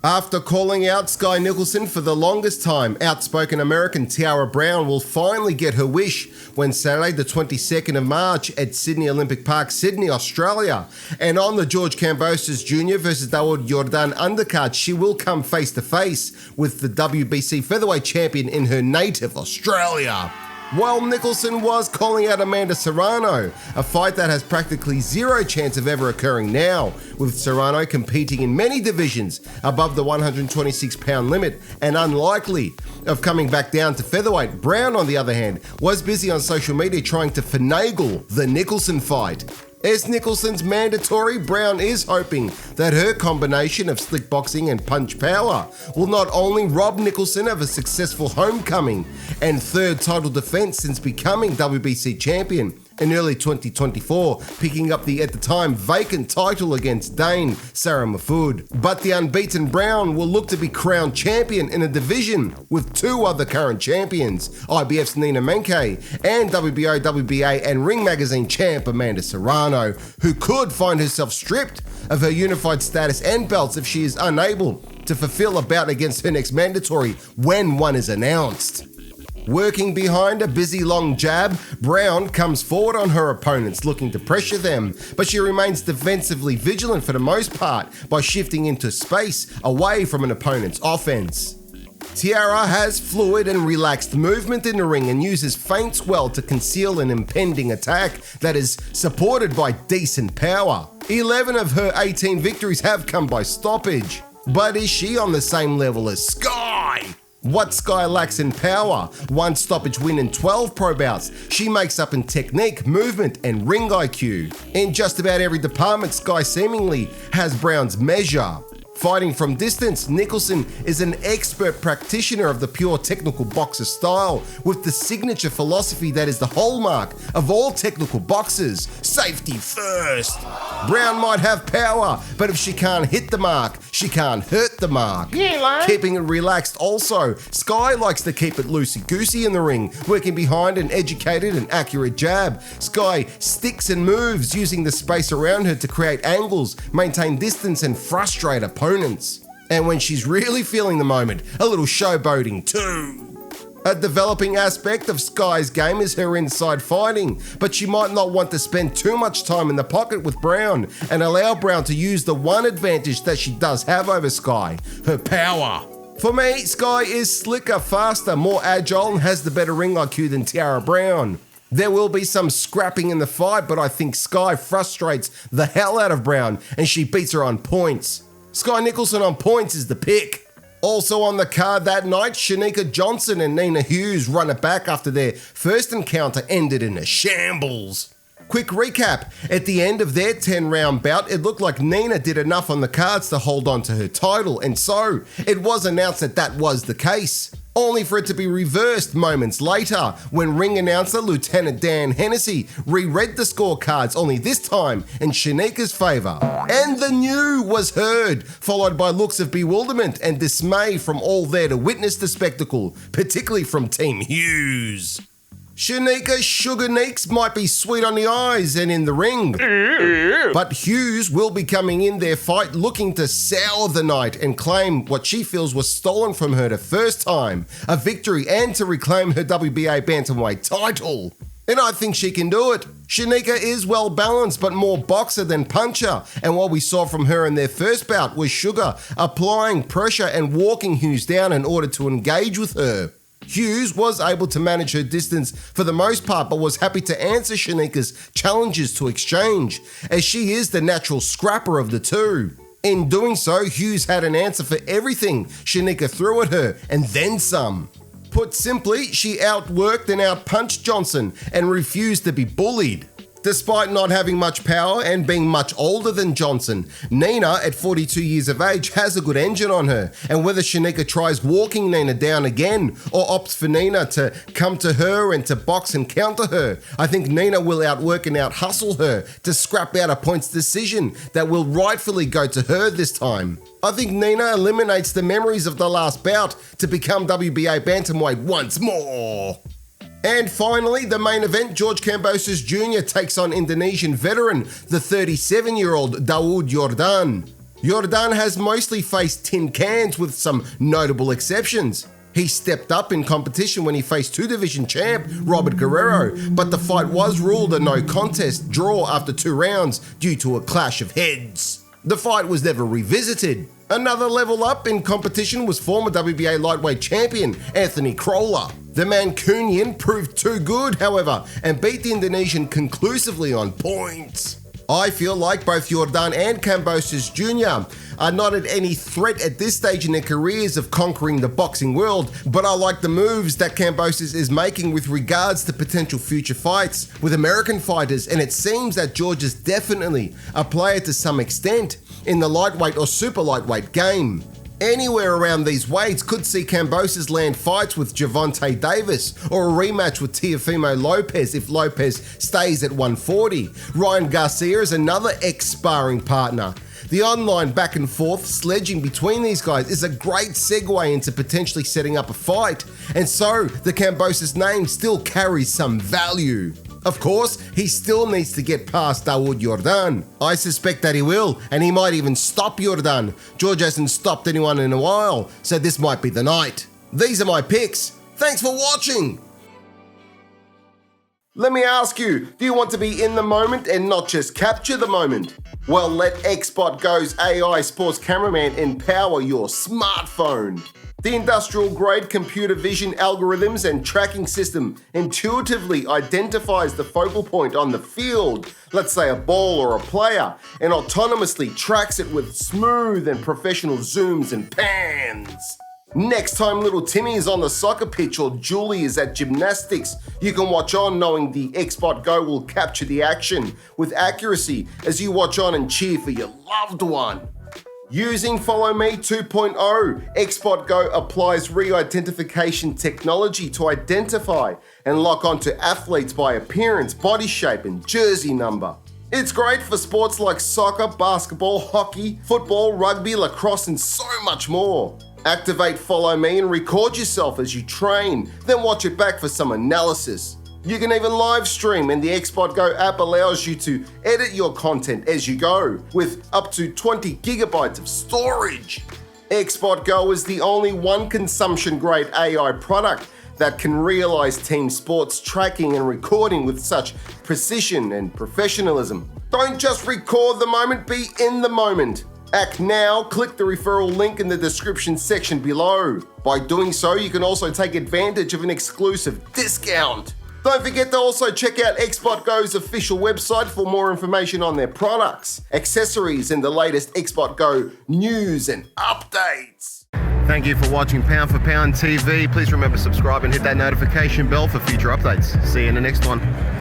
After calling out Skye Nicolson for the longest time, outspoken American Tiara Brown will finally get her wish when Saturday the 22nd of March at Sydney Olympic Park, Sydney, Australia. And on the George Kambossos Jr versus Daud Yordan undercard, she will come face to face with the WBC Featherweight champion in her native Australia. While Nicolson was calling out Amanda Serrano, a fight that has practically zero chance of ever occurring now, with Serrano competing in many divisions above the 126-pound limit and unlikely of coming back down to featherweight. Brown, on the other hand, was busy on social media trying to finagle the Nicolson fight. As Nicolson's mandatory, Brown is hoping that her combination of slick boxing and punch power will not only rob Nicolson of a successful homecoming and third title defense since becoming WBC champion in early 2024, picking up the, at the time, vacant title against Dane Sarah Mahfoud. But the unbeaten Brown will look to be crowned champion in a division with two other current champions, IBF's Nina Menke and WBO, WBA and Ring Magazine champ Amanda Serrano, who could find herself stripped of her unified status and belts if she is unable to fulfill a bout against her next mandatory when one is announced. Working behind a busy long jab, Brown comes forward on her opponents looking to pressure them, but she remains defensively vigilant for the most part by shifting into space away from an opponent's offense. Tiara has fluid and relaxed movement in the ring and uses feints well to conceal an impending attack that is supported by decent power. 11 of her 18 victories have come by stoppage. But is she on the same level as Skye? What Skye lacks in power, one stoppage win in 12 pro bouts, she makes up in technique, movement and ring IQ. In just about every department, Skye seemingly has Brown's measure. Fighting from distance, Nicolson is an expert practitioner of the pure technical boxer style, with the signature philosophy that is the hallmark of all technical boxers: safety first. Brown might have power, but if she can't hit the mark, she can't hurt the mark. Keeping it relaxed also, Skye likes to keep it loosey-goosey in the ring, working behind an educated and accurate jab. Skye sticks and moves, using the space around her to create angles, maintain distance and frustrate opponents. And when she's really feeling the moment, a little showboating too. A developing aspect of Skye's game is her inside fighting, but she might not want to spend too much time in the pocket with Brown and allow Brown to use the one advantage that she does have over Skye: her power. For me, Skye is slicker, faster, more agile and has the better ring IQ than Tiara Brown. There will be some scrapping in the fight, but I think Skye frustrates the hell out of Brown and she beats her on points. Skye Nicolson on points is the pick. Also on the card that night, Cherneka Johnson and Nina Hughes run it back after their first encounter ended in a shambles. Quick recap, at the end of their 10-round bout, it looked like Nina did enough on the cards to hold on to her title, and so it was announced that that was the case. Only for it to be reversed moments later when ring announcer Lieutenant Dan Hennessy reread the scorecards, only this time in Cherneka's favour. And the new was heard, followed by looks of bewilderment and dismay from all there to witness the spectacle, particularly from Team Hughes. Cherneka's Sugar Neeks might be sweet on the eyes and in the ring, but Hughes will be coming in their fight looking to sour the night and claim what she feels was stolen from her the first time, a victory, and to reclaim her WBA bantamweight title. And I think she can do it. Cherneka is well balanced but more boxer than puncher, and what we saw from her in their first bout was Sugar applying pressure and walking Hughes down in order to engage with her. Hughes was able to manage her distance for the most part, but was happy to answer Cherneka's challenges to exchange, as she is the natural scrapper of the two. In doing so, Hughes had an answer for everything Cherneka threw at her, and then some. Put simply, she outworked and outpunched Johnson and refused to be bullied. Despite not having much power and being much older than Johnson, Nina, at 42 years of age, has a good engine on her, and whether Cherneka tries walking Nina down again or opts for Nina to come to her and to box and counter her, I think Nina will outwork and out-hustle her to scrap out a points decision that will rightfully go to her this time. I think Nina eliminates the memories of the last bout to become WBA bantamweight once more. And finally, the main event, George Kambossos Jr. takes on Indonesian veteran, the 37-year-old Daud Yordan. Yordan has mostly faced tin cans with some notable exceptions. He stepped up in competition when he faced two-division champ Robert Guerrero, but the fight was ruled a no contest draw after 2 rounds due to a clash of heads. The fight was never revisited. Another level up in competition was former WBA lightweight champion Anthony Crolla. The Mancunian proved too good, however, and beat the Indonesian conclusively on points. I feel like both Yordan and Kambossos Jr are not at any threat at this stage in their careers of conquering the boxing world, but I like the moves that Kambossos is making with regards to potential future fights with American fighters, and it seems that George is definitely a player to some extent in the lightweight or super lightweight game. Anywhere around these weights could see Kambossos land fights with Gervonta Davis or a rematch with Teofimo Lopez if Lopez stays at 140. Ryan Garcia is another ex-sparring partner. The online back and forth sledging between these guys is a great segue into potentially setting up a fight, and so the Kambossos name still carries some value. Of course, he still needs to get past Daud Yordan. I suspect that he will, and he might even stop Yordan. George hasn't stopped anyone in a while, so this might be the night. These are my picks. Thanks for watching. Let me ask you, do you want to be in the moment and not just capture the moment? Well, let XbotGo's AI sports cameraman empower your smartphone. The industrial-grade computer vision algorithms and tracking system intuitively identifies the focal point on the field, let's say a ball or a player, and autonomously tracks it with smooth and professional zooms and pans. Next time little Timmy is on the soccer pitch or Julie is at gymnastics, you can watch on knowing the XbotGo will capture the action with accuracy as you watch on and cheer for your loved one. Using Follow Me 2.0, XbotGo applies re-identification technology to identify and lock onto athletes by appearance, body shape, and jersey number. It's great for sports like soccer, basketball, hockey, football, rugby, lacrosse, and so much more. Activate Follow Me and record yourself as you train, then watch it back for some analysis. You can even live stream, and the XbotGo app allows you to edit your content as you go, with up to 20 gigabytes of storage. XbotGo is the only one consumption-grade AI product that can realize team sports tracking and recording with such precision and professionalism. Don't just record the moment, be in the moment. Act now, click the referral link in the description section below. By doing so, you can also take advantage of an exclusive discount. Don't forget to also check out XbotGo's official website for more information on their products, accessories, and the latest XbotGo news and updates. Thank you for watching Pound for Pound TV. Please remember to subscribe and hit that notification bell for future updates. See you in the next one.